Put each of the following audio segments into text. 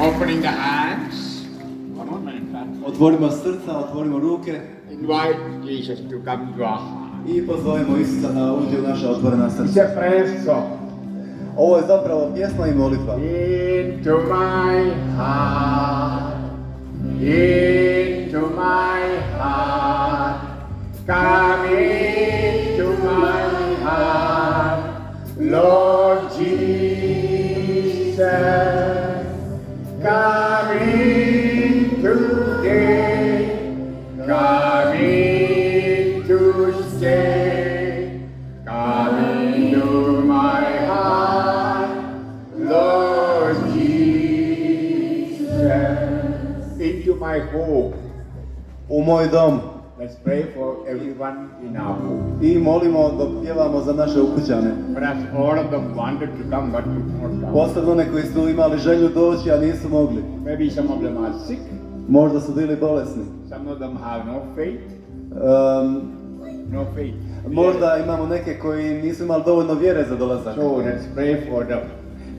Opening the hands. Otvorimo srca, otvorimo ruke Invite Jesus to come to our heart. i pozovemo Isusa da uđe u naša otvorena It's srca. a prayer song. Ovo je zapravo pjesma i molitva. Into my heart, into my heart, come into my heart, Lord Jesus, come in today, come in to stay, come into my heart, Lord Jesus, into my home. U moj dom. Let's pray for everyone in our home. I molimo dok pjevamo za naše ukućane. Perhaps all of them wanted to come but could not come. Posebno one koji su imali želju doći, a nisu mogli. Maybe some of them are sick, Možda su bili bolesni. some of them have no faith. No faith. Možda imamo neke koji nisu imali dovoljno vjere za dolazak. So let's pray for them.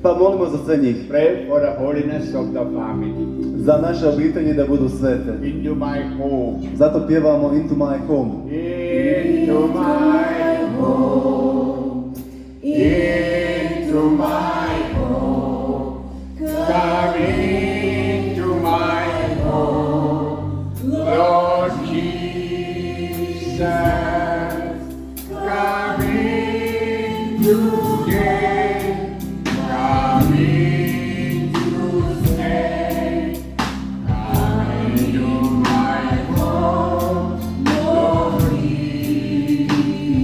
Pa molimo za sve njih. Pray for the holiness of the family. Za naše obitelji da budu svete. Into my home. Zato pjevamo Into my home. Into my home. Into my home. Come into my home. Lord Jesus. Come in today. Come in to stay. Come into my home. Lord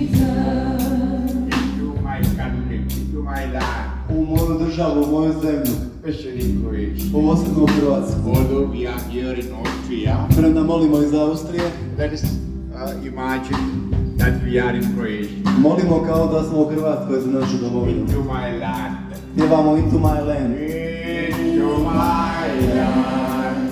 Jesus. Into my country, into my land, U moju državu, u moju zemlju. especially in Croatia. Posebno u Hrvatsku. Although we are here in Austria, Premda molimo iz Austrije. let us imagine that we are in Croatia. Molimo kao da smo u Hrvatskoj za našu domovinu. Into my land. Pjevamo Into my land. Into my land.